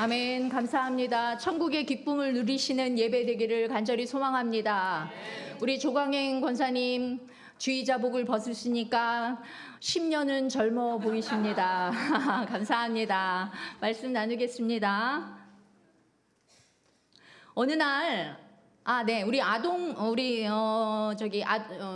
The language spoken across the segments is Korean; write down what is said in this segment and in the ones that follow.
아멘. 감사합니다. 천국의 기쁨을 누리시는 예배 되기를 간절히 소망합니다. 우리 조광행 권사님 주의자복을 벗으시니까 10년은 젊어 보이십니다. 감사합니다. 말씀 나누겠습니다. 어느 날 우리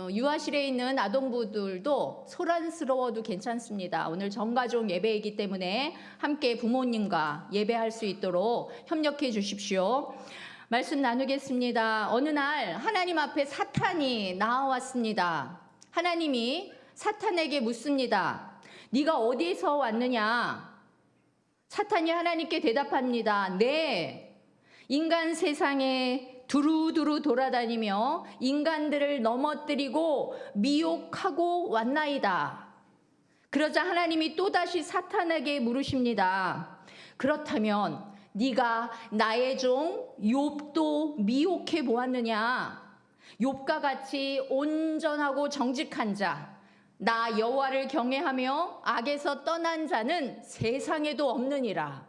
유아실에 있는 아동부들도 소란스러워도 괜찮습니다. 오늘 전가족 예배이기 때문에 함께 부모님과 예배할 수 있도록 협력해 주십시오. 말씀 나누겠습니다. 어느 날 하나님 앞에 사탄이 나와왔습니다. 하나님이 사탄에게 묻습니다. 네가 어디에서 왔느냐? 사탄이 하나님께 대답합니다. 네, 인간 세상에 두루두루 돌아다니며 인간들을 넘어뜨리고 미혹하고 왔나이다. 그러자 하나님이 또다시 사탄에게 물으십니다. 그렇다면 네가 나의 종 욥도 미혹해 보았느냐? 욥과 같이 온전하고 정직한 자, 나 여호와를 경외하며 악에서 떠난 자는 세상에도 없느니라.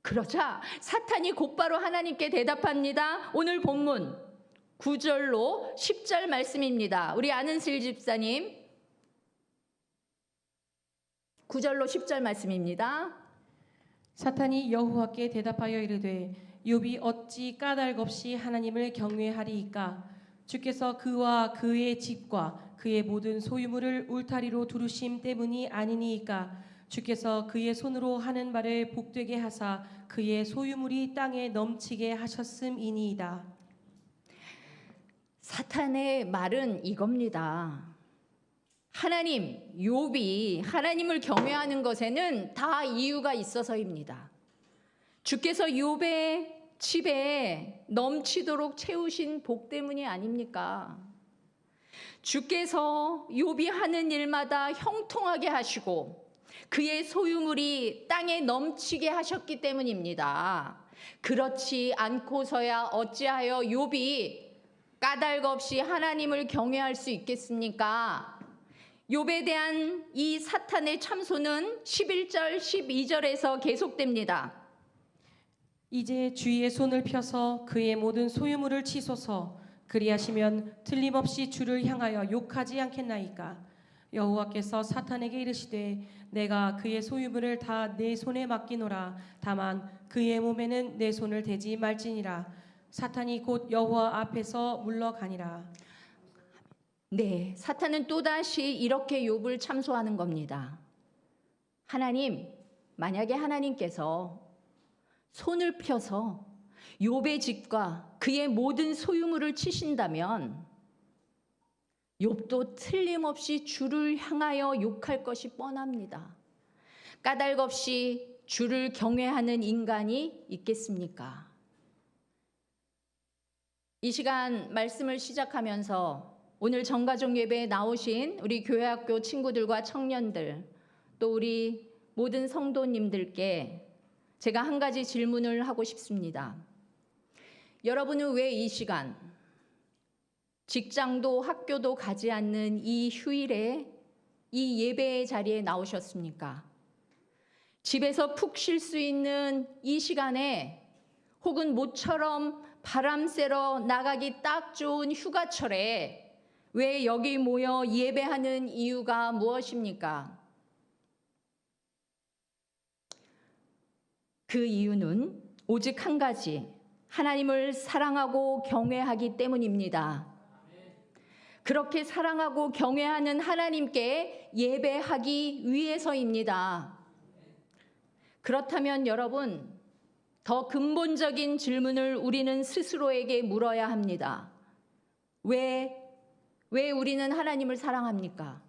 그러자 사탄이 곧바로 하나님께 대답합니다. 오늘 본문 9절로 10절 말씀입니다. 우리 안은슬 집사님 9절로 10절 말씀입니다. 사탄이 여호와께 대답하여 이르되 욥이 어찌 까닭 없이 하나님을 경외하리이까? 주께서 그와 그의 집과 그의 모든 소유물을 울타리로 두르심 때문이 아니니이까? 주께서 그의 손으로 하는 말을 복되게 하사 그의 소유물이 땅에 넘치게 하셨음이니이다. 사탄의 말은 이겁니다. 하나님, 욥이 하나님을 경외하는 것에는 다 이유가 있어서입니다. 주께서 욥의 집에 넘치도록 채우신 복 때문이 아닙니까? 주께서 욥이 하는 일마다 형통하게 하시고 그의 소유물이 땅에 넘치게 하셨기 때문입니다. 그렇지 않고서야 어찌하여 욥이 까닭 없이 하나님을 경외할 수 있겠습니까? 욥에 대한 이 사탄의 참소는 11절, 12절에서 계속됩니다. 이제 주의 손을 펴서 그의 모든 소유물을 치소서. 그리하시면 틀림없이 주를 향하여 욕하지 않겠나이까? 여호와께서 사탄에게 이르시되 내가 그의 소유물을 다 내 손에 맡기노라. 다만 그의 몸에는 내 손을 대지 말지니라. 사탄이 곧 여호와 앞에서 물러가니라. 네, 사탄은 또다시 이렇게 욥을 참소하는 겁니다. 하나님, 만약에 하나님께서 손을 펴서 욥의 집과 그의 모든 소유물을 치신다면 욥도 틀림없이 주를 향하여 욕할 것이 뻔합니다. 까닭 없이 주를 경외하는 인간이 있겠습니까? 이 시간 말씀을 시작하면서 오늘 전가족 예배에 나오신 우리 교회학교 친구들과 청년들, 또 우리 모든 성도님들께 제가 한 가지 질문을 하고 싶습니다. 여러분은 왜 이 시간, 직장도 학교도 가지 않는 이 휴일에 이 예배의 자리에 나오셨습니까? 집에서 푹 쉴 수 있는 이 시간에 혹은 모처럼 바람 쐬러 나가기 딱 좋은 휴가철에 왜 여기 모여 예배하는 이유가 무엇입니까? 그 이유는 오직 한 가지, 하나님을 사랑하고 경외하기 때문입니다. 그렇게 사랑하고 경외하는 하나님께 예배하기 위해서입니다. 그렇다면 여러분, 더 근본적인 질문을 우리는 스스로에게 물어야 합니다. 왜 우리는 하나님을 사랑합니까?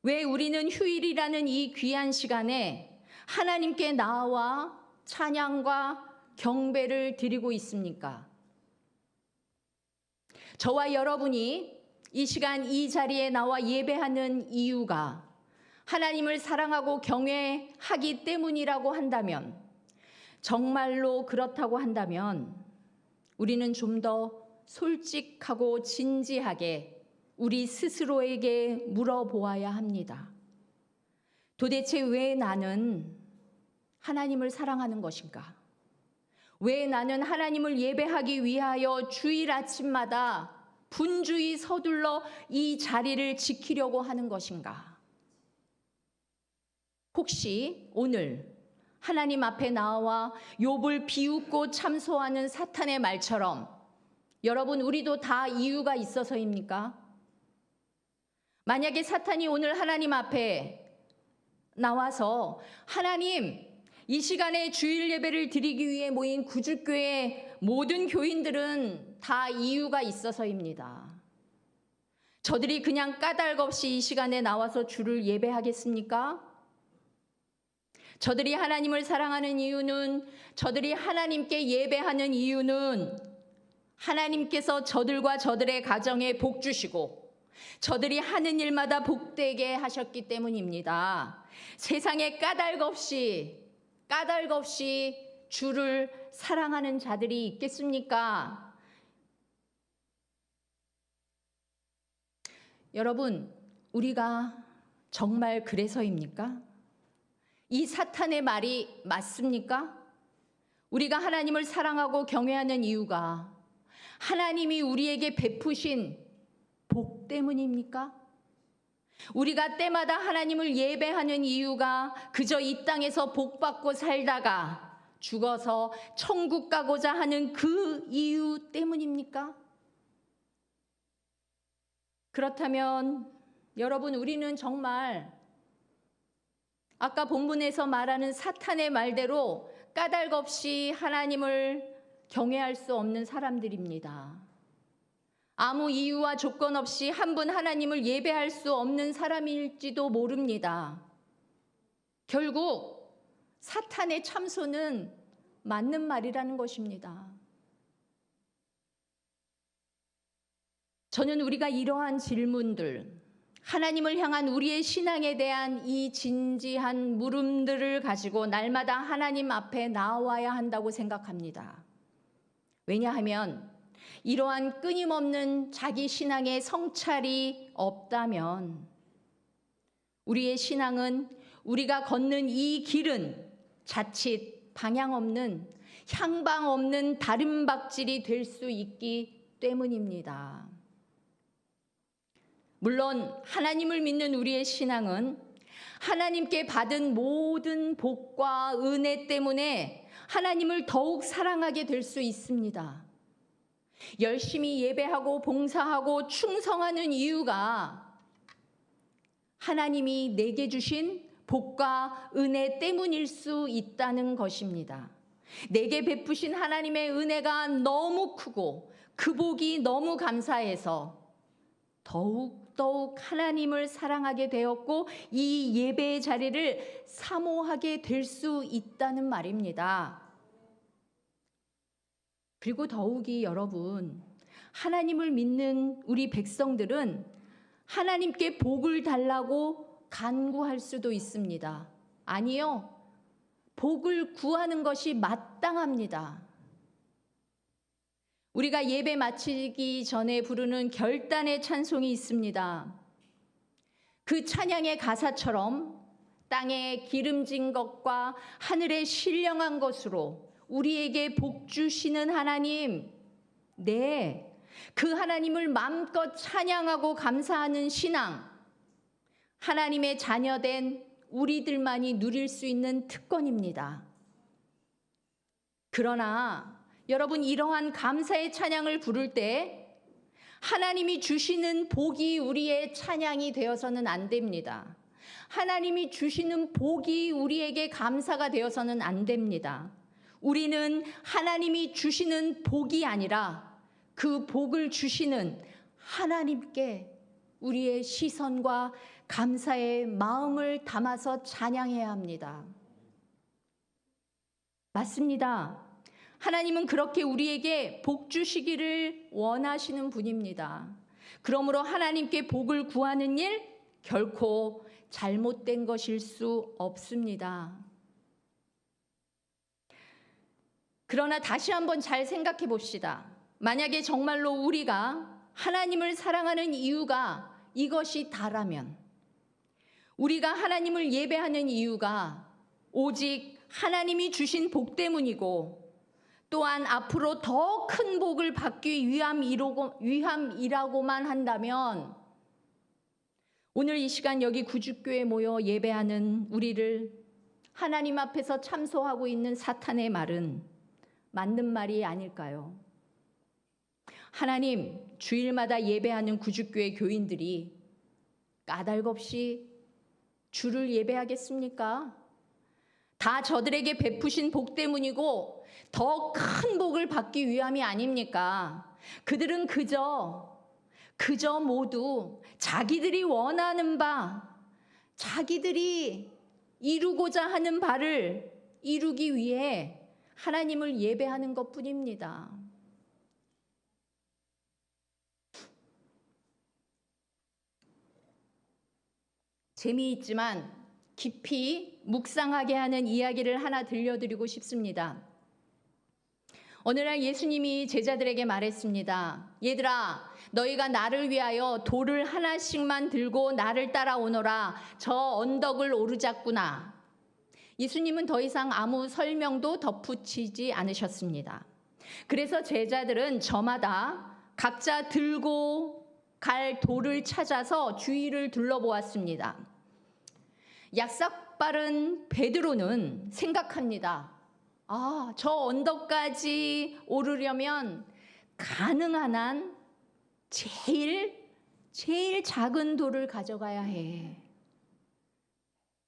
왜 우리는 휴일이라는 이 귀한 시간에 하나님께 나와 찬양과 경배를 드리고 있습니까? 저와 여러분이 이 시간 이 자리에 나와 예배하는 이유가 하나님을 사랑하고 경외하기 때문이라고 한다면, 정말로 그렇다고 한다면 우리는 좀 더 솔직하고 진지하게 우리 스스로에게 물어보아야 합니다. 도대체 왜 나는 하나님을 사랑하는 것인가? 왜 나는 하나님을 예배하기 위하여 주일 아침마다 분주히 서둘러 이 자리를 지키려고 하는 것인가? 혹시 오늘 하나님 앞에 나와 욥을 비웃고 참소하는 사탄의 말처럼 여러분, 우리도 다 이유가 있어서입니까? 만약에 사탄이 오늘 하나님 앞에 나와서 하나님, 이 시간에 주일 예배를 드리기 위해 모인 구주교회 모든 교인들은 다 이유가 있어서입니다. 저들이 그냥 까닭 없이 이 시간에 나와서 주를 예배하겠습니까? 저들이 하나님을 사랑하는 이유는, 저들이 하나님께 예배하는 이유는 하나님께서 저들과 저들의 가정에 복 주시고 저들이 하는 일마다 복되게 하셨기 때문입니다. 세상에 까닭 없이 주를 사랑하는 자들이 있겠습니까? 여러분, 우리가 정말 그래서입니까? 이 사탄의 말이 맞습니까? 우리가 하나님을 사랑하고 경외하는 이유가 하나님이 우리에게 베푸신 복 때문입니까? 우리가 때마다 하나님을 예배하는 이유가 그저 이 땅에서 복받고 살다가 죽어서 천국 가고자 하는 그 이유 때문입니까? 그렇다면 여러분, 우리는 정말 아까 본문에서 말하는 사탄의 말대로 까닭 없이 하나님을 경외할 수 없는 사람들입니다. 아무 이유와 조건 없이 한 분 하나님을 예배할 수 없는 사람일지도 모릅니다. 결국 사탄의 참소는 맞는 말이라는 것입니다. 저는 우리가 이러한 질문들, 하나님을 향한 우리의 신앙에 대한 이 진지한 물음들을 가지고 날마다 하나님 앞에 나와야 한다고 생각합니다. 왜냐하면 이러한 끊임없는 자기 신앙의 성찰이 없다면 우리의 신앙은, 우리가 걷는 이 길은 자칫 방향 없는, 향방 없는 다름박질이 될 수 있기 때문입니다. 물론 하나님을 믿는 우리의 신앙은 하나님께 받은 모든 복과 은혜 때문에 하나님을 더욱 사랑하게 될 수 있습니다. 열심히 예배하고 봉사하고 충성하는 이유가 하나님이 내게 주신 복과 은혜 때문일 수 있다는 것입니다. 내게 베푸신 하나님의 은혜가 너무 크고 그 복이 너무 감사해서 더욱 하나님을 사랑하게 되었고 이 예배의 자리를 사모하게 될 수 있다는 말입니다. 그리고 더욱이 여러분, 하나님을 믿는 우리 백성들은 하나님께 복을 달라고 간구할 수도 있습니다. 아니요, 복을 구하는 것이 마땅합니다. 우리가 예배 마치기 전에 부르는 결단의 찬송이 있습니다. 그 찬양의 가사처럼 땅에 기름진 것과 하늘에 신령한 것으로 우리에게 복 주시는 하나님, 네, 그 하나님을 마음껏 찬양하고 감사하는 신앙, 하나님의 자녀된 우리들만이 누릴 수 있는 특권입니다. 그러나 여러분, 이러한 감사의 찬양을 부를 때 하나님이 주시는 복이 우리의 찬양이 되어서는 안 됩니다. 하나님이 주시는 복이 우리에게 감사가 되어서는 안 됩니다. 우리는 하나님이 주시는 복이 아니라 그 복을 주시는 하나님께 우리의 시선과 감사의 마음을 담아서 찬양해야 합니다. 맞습니다. 하나님은 그렇게 우리에게 복 주시기를 원하시는 분입니다. 그러므로 하나님께 복을 구하는 일 결코 잘못된 것일 수 없습니다. 그러나 다시 한번 잘 생각해 봅시다. 만약에 정말로 우리가 하나님을 사랑하는 이유가 이것이 다라면, 우리가 하나님을 예배하는 이유가 오직 하나님이 주신 복 때문이고 또한 앞으로 더 큰 복을 받기 위함이라고만 한다면 오늘 이 시간 여기 구주교에 모여 예배하는 우리를 하나님 앞에서 참소하고 있는 사탄의 말은 맞는 말이 아닐까요? 하나님, 주일마다 예배하는 구주교회 교인들이 까닭 없이 주를 예배하겠습니까? 다 저들에게 베푸신 복 때문이고 더 큰 복을 받기 위함이 아닙니까? 그들은 그저 모두 자기들이 원하는 바, 자기들이 이루고자 하는 바를 이루기 위해 하나님을 예배하는 것뿐입니다. 재미있지만 깊이 묵상하게 하는 이야기를 하나 들려드리고 싶습니다. 어느 날 예수님이 제자들에게 말했습니다. 얘들아, 너희가 나를 위하여 돌을 하나씩만 들고 나를 따라오너라. 저 언덕을 오르자꾸나. 예수님은 더 이상 아무 설명도 덧붙이지 않으셨습니다. 그래서 제자들은 저마다 각자 들고 갈 돌을 찾아서 주위를 둘러보았습니다. 약삭빠른 베드로는 생각합니다. 저 언덕까지 오르려면 가능한 한 제일 작은 돌을 가져가야 해.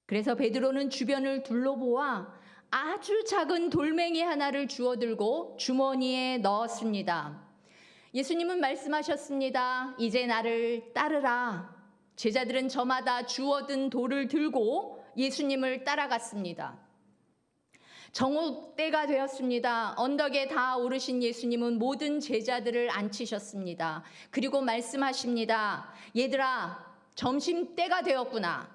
그래서 베드로는 주변을 둘러보아 아주 작은 돌멩이 하나를 주워들고 주머니에 넣었습니다. 예수님은 말씀하셨습니다. 이제 나를 따르라. 제자들은 저마다 주워든 돌을 들고 예수님을 따라갔습니다. 정오 때가 되었습니다. 언덕에 다 오르신 예수님은 모든 제자들을 앉히셨습니다. 그리고 말씀하십니다. 얘들아, 점심 때가 되었구나.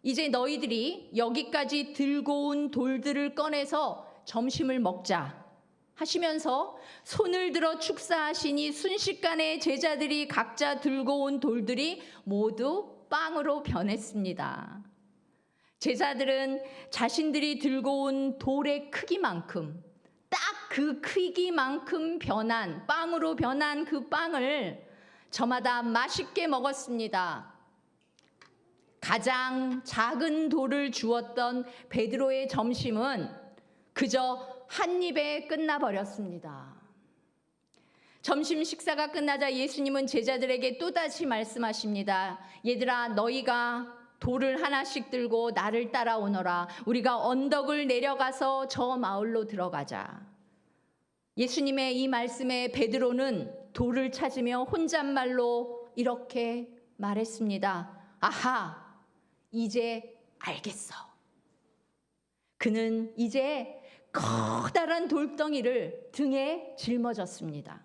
이제 너희들이 여기까지 들고 온 돌들을 꺼내서 점심을 먹자 하시면서 손을 들어 축사하시니 순식간에 제자들이 각자 들고 온 돌들이 모두 빵으로 변했습니다. 제자들은 자신들이 들고 온 돌의 크기만큼, 딱 그 크기만큼 빵으로 변한 그 빵을 저마다 맛있게 먹었습니다. 가장 작은 돌을 주었던 베드로의 점심은 그저 한 입에 끝나버렸습니다. 점심 식사가 끝나자 예수님은 제자들에게 또다시 말씀하십니다. 얘들아, 너희가 돌을 하나씩 들고 나를 따라오너라. 우리가 언덕을 내려가서 저 마을로 들어가자. 예수님의 이 말씀에 베드로는 돌을 찾으며 혼잣말로 이렇게 말했습니다. 아하, 이제 알겠어. 그는 이제 커다란 돌덩이를 등에 짊어졌습니다.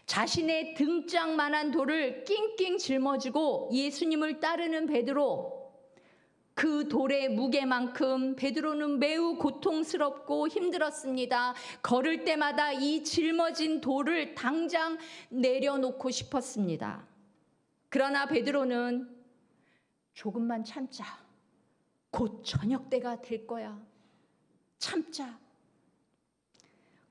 자신의 등짝만한 돌을 낑낑 짊어지고 예수님을 따르는 베드로, 그 돌의 무게만큼 베드로는 매우 고통스럽고 힘들었습니다. 걸을 때마다 이 짊어진 돌을 당장 내려놓고 싶었습니다. 그러나 베드로는 조금만 참자. 곧 저녁 때가 될 거야. 참자.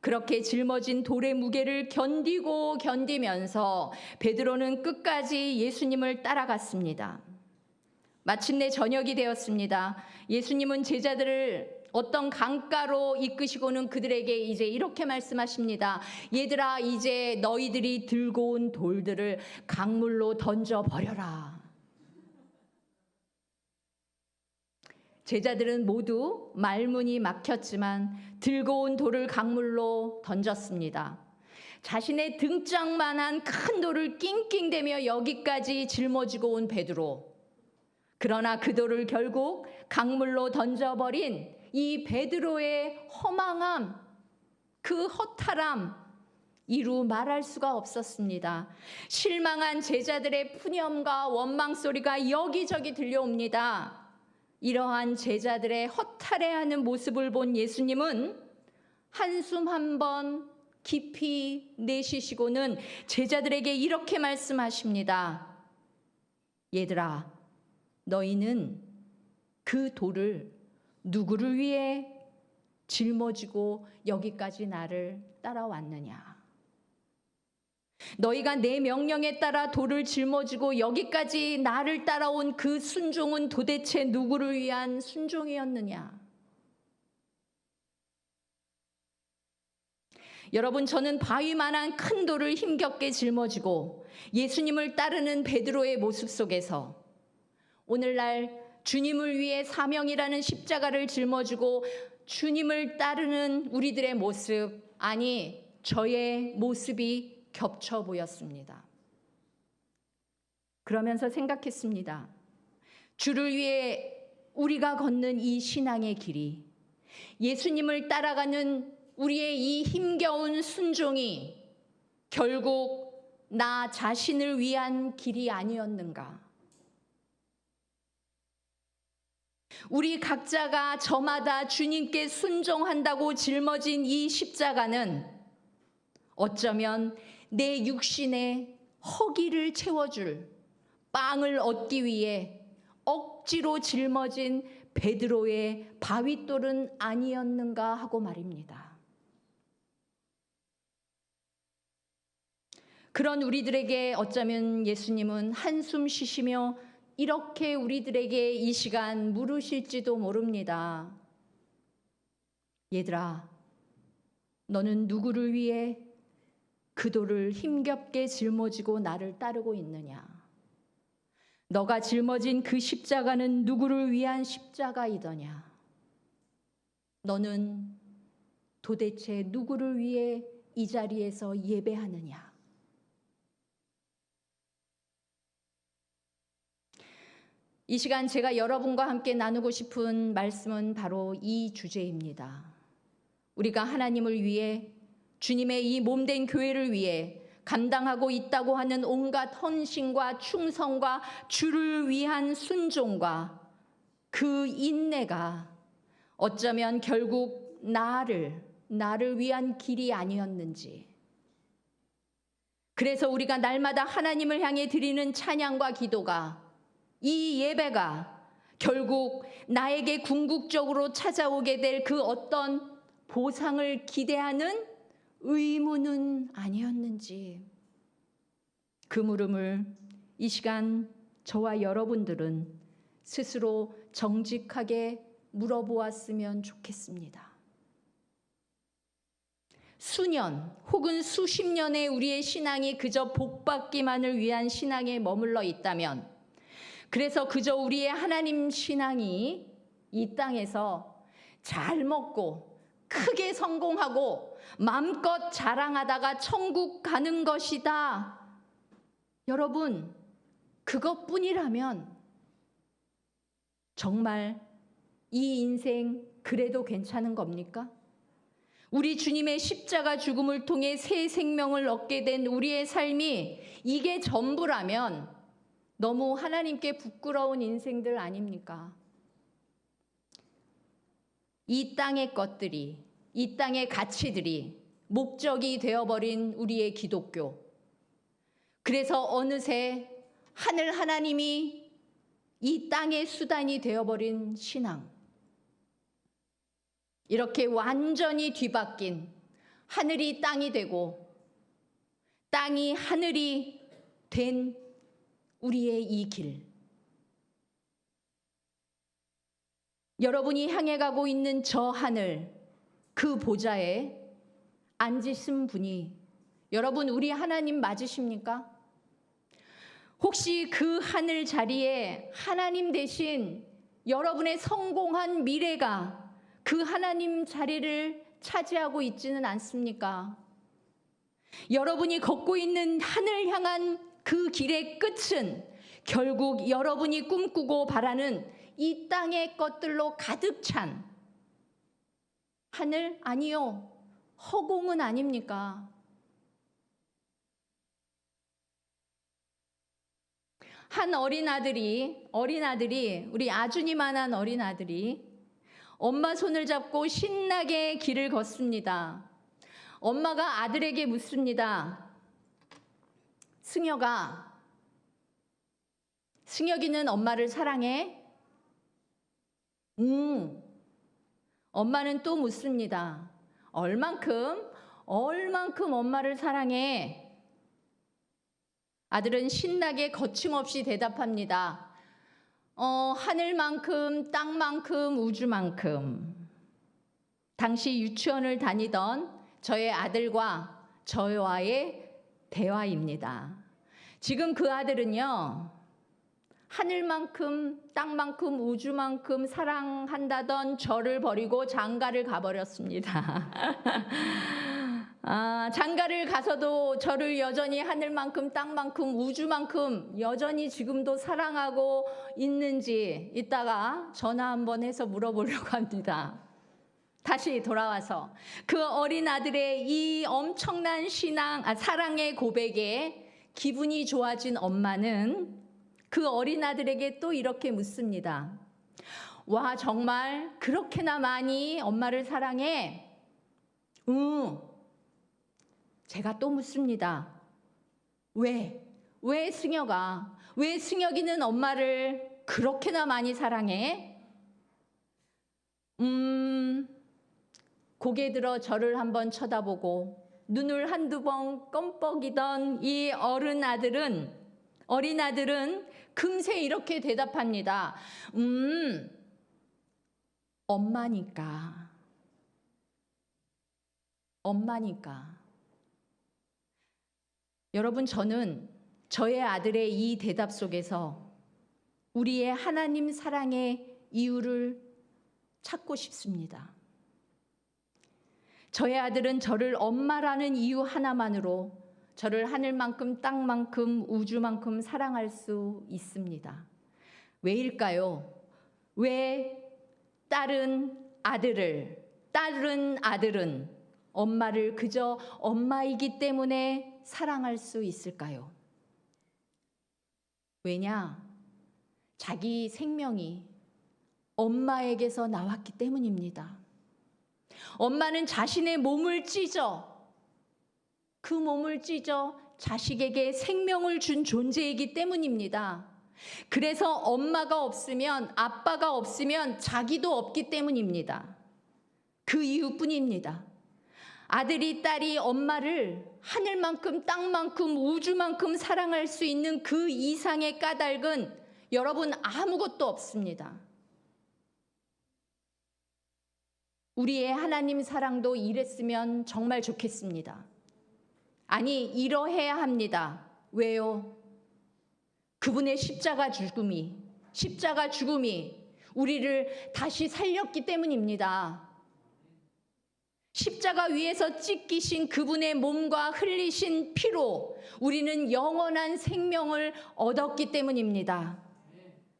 그렇게 짊어진 돌의 무게를 견디면서 베드로는 끝까지 예수님을 따라갔습니다. 마침내 저녁이 되었습니다. 예수님은 제자들을 어떤 강가로 이끄시고는 그들에게 이제 이렇게 말씀하십니다. 얘들아, 이제 너희들이 들고 온 돌들을 강물로 던져버려라. 제자들은 모두 말문이 막혔지만 들고 온 돌을 강물로 던졌습니다. 자신의 등짝만한 큰 돌을 낑낑대며 여기까지 짊어지고 온 베드로. 그러나 그 돌을 결국 강물로 던져버린 이 베드로의 허망함, 그 허탈함, 이루 말할 수가 없었습니다. 실망한 제자들의 푸념과 원망 소리가 여기저기 들려옵니다. 이러한 제자들의 허탈해하는 모습을 본 예수님은 한숨 한번 깊이 내쉬시고는 제자들에게 이렇게 말씀하십니다. 얘들아, 너희는 그 돌을 누구를 위해 짊어지고 여기까지 나를 따라왔느냐? 너희가 내 명령에 따라 돌을 짊어지고 여기까지 나를 따라온 그 순종은 도대체 누구를 위한 순종이었느냐? 여러분, 저는 바위만한 큰 돌을 힘겹게 짊어지고 예수님을 따르는 베드로의 모습 속에서 오늘날 주님을 위해 사명이라는 십자가를 짊어지고 주님을 따르는 우리들의 모습, 아니 저의 모습이 겹쳐 보였습니다. 그러면서 생각했습니다. 주를 위해 우리가 걷는 이 신앙의 길이, 예수님을 따라가는 우리의 이 힘겨운 순종이 결국 나 자신을 위한 길이 아니었는가? 우리 각자가 저마다 주님께 순종한다고 짊어진 이 십자가는 어쩌면 내 육신의 허기를 채워줄 빵을 얻기 위해 억지로 짊어진 베드로의 바윗돌은 아니었는가 하고 말입니다. 그런 우리들에게 어쩌면 예수님은 한숨 쉬시며 이렇게 우리들에게 이 시간 물으실지도 모릅니다. 얘들아, 너는 누구를 위해 그 돌을 힘겹게 짊어지고 나를 따르고 있느냐? 너가 짊어진 그 십자가는 누구를 위한 십자가이더냐? 너는 도대체 누구를 위해 이 자리에서 예배하느냐? 이 시간 제가 여러분과 함께 나누고 싶은 말씀은 바로 이 주제입니다. 우리가 하나님을 위해, 주님의 이 몸된 교회를 위해 감당하고 있다고 하는 온갖 헌신과 충성과 주를 위한 순종과 그 인내가 어쩌면 결국 나를 위한 길이 아니었는지. 그래서 우리가 날마다 하나님을 향해 드리는 찬양과 기도가, 이 예배가 결국 나에게 궁극적으로 찾아오게 될 그 어떤 보상을 기대하는 의무는 아니었는지, 그 물음을 이 시간 저와 여러분들은 스스로 정직하게 물어보았으면 좋겠습니다. 수년 혹은 수십 년의 우리의 신앙이 그저 복받기만을 위한 신앙에 머물러 있다면, 그래서 그저 우리의 하나님 신앙이 이 땅에서 잘 먹고 크게 성공하고 마음껏 자랑하다가 천국 가는 것이다. 여러분, 그것뿐이라면 정말 이 인생 그래도 괜찮은 겁니까? 우리 주님의 십자가 죽음을 통해 새 생명을 얻게 된 우리의 삶이 이게 전부라면 너무 하나님께 부끄러운 인생들 아닙니까? 이 땅의 것들이, 이 땅의 가치들이 목적이 되어버린 우리의 기독교. 그래서 어느새 하늘 하나님이 이 땅의 수단이 되어버린 신앙. 이렇게 완전히 뒤바뀐, 하늘이 땅이 되고 땅이 하늘이 된 우리의 이 길. 여러분이 향해 가고 있는 저 하늘, 그 보좌에 앉으신 분이 여러분 우리 하나님 맞으십니까? 혹시 그 하늘 자리에 하나님 대신 여러분의 성공한 미래가 그 하나님 자리를 차지하고 있지는 않습니까? 여러분이 걷고 있는 하늘 향한 그 길의 끝은 결국 여러분이 꿈꾸고 바라는 이 땅의 것들로 가득 찬 하늘 아니요, 허공은 아닙니까? 한 어린아들이 우리 아준이만한 어린아들이 엄마 손을 잡고 신나게 길을 걷습니다. 엄마가 아들에게 묻습니다. 승혁이는 엄마를 사랑해? 엄마는 또 묻습니다. 얼만큼 엄마를 사랑해? 아들은 신나게 거침없이 대답합니다. 하늘만큼, 땅만큼, 우주만큼. 당시 유치원을 다니던 저의 아들과 저와의 대화입니다. 지금 그 아들은요, 하늘만큼, 땅만큼, 우주만큼 사랑한다던 저를 버리고 장가를 가버렸습니다. 장가를 가서도 저를 여전히 하늘만큼, 땅만큼, 우주만큼 여전히 지금도 사랑하고 있는지 이따가 전화 한번 해서 물어보려고 합니다. 다시 돌아와서 그 어린 아들의 이 엄청난 사랑의 고백에 기분이 좋아진 엄마는 그 어린 아들에게 또 이렇게 묻습니다. 와, 정말 그렇게나 많이 엄마를 사랑해? 제가 또 묻습니다. 왜 승혁이는 엄마를 그렇게나 많이 사랑해? 고개 들어 저를 한번 쳐다보고 눈을 한두 번 껌뻑이던 이 어린 아들은 금세 이렇게 대답합니다. 엄마니까. 여러분, 저는 저의 아들의 이 대답 속에서 우리의 하나님 사랑의 이유를 찾고 싶습니다. 저의 아들은 저를 엄마라는 이유 하나만으로 저를 하늘만큼, 땅만큼, 우주만큼 사랑할 수 있습니다. 왜일까요? 왜 다른 아들은 엄마를 그저 엄마이기 때문에 사랑할 수 있을까요? 왜냐? 자기 생명이 엄마에게서 나왔기 때문입니다. 엄마는 자신의 몸을 찢어 자식에게 생명을 준 존재이기 때문입니다. 그래서 엄마가 없으면, 아빠가 없으면 자기도 없기 때문입니다. 그 이유뿐입니다. 아들이, 딸이 엄마를 하늘만큼, 땅만큼, 우주만큼 사랑할 수 있는 그 이상의 까닭은 여러분 아무것도 없습니다. 우리의 하나님 사랑도 이랬으면 정말 좋겠습니다. 아니, 이러해야 합니다. 왜요? 그분의 십자가 죽음이 우리를 다시 살렸기 때문입니다. 십자가 위에서 찢기신 그분의 몸과 흘리신 피로 우리는 영원한 생명을 얻었기 때문입니다.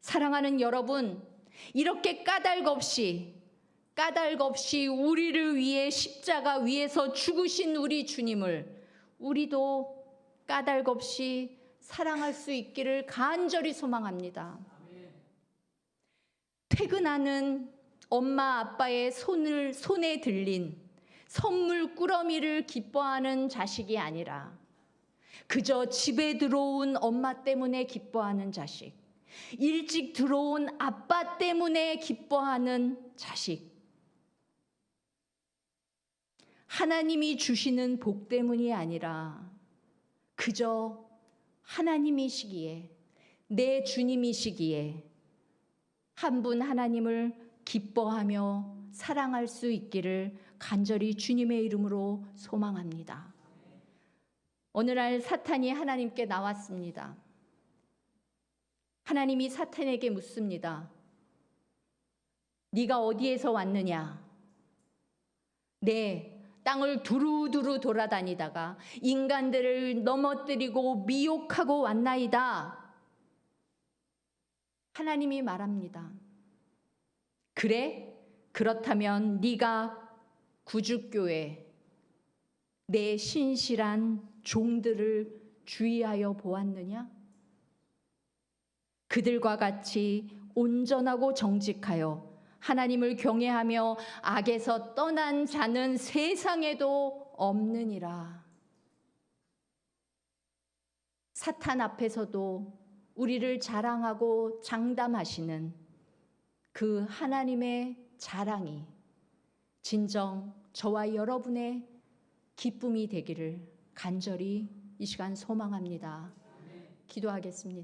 사랑하는 여러분, 이렇게 까닭 없이 우리를 위해 십자가 위에서 죽으신 우리 주님을 우리도 까닭 없이 사랑할 수 있기를 간절히 소망합니다. 퇴근하는 엄마 아빠의 손에 들린 선물 꾸러미를 기뻐하는 자식이 아니라 그저 집에 들어온 엄마 때문에 기뻐하는 자식, 일찍 들어온 아빠 때문에 기뻐하는 자식, 하나님이 주시는 복 때문이 아니라 그저 하나님이시기에, 내 주님이시기에 한 분 하나님을 기뻐하며 사랑할 수 있기를 간절히 주님의 이름으로 소망합니다. 오늘날 사탄이 하나님께 나왔습니다. 하나님이 사탄에게 묻습니다. 네가 어디에서 왔느냐? 네, 땅을 두루두루 돌아다니다가 인간들을 넘어뜨리고 미혹하고 왔나이다. 하나님이 말합니다. 그래? 그렇다면 네가 구주교회 내 신실한 종들을 주의하여 보았느냐? 그들과 같이 온전하고 정직하여 하나님을 경외하며 악에서 떠난 자는 세상에도 없느니라. 사탄 앞에서도 우리를 자랑하고 장담하시는 그 하나님의 자랑이 진정 저와 여러분의 기쁨이 되기를 간절히 이 시간 소망합니다. 기도하겠습니다.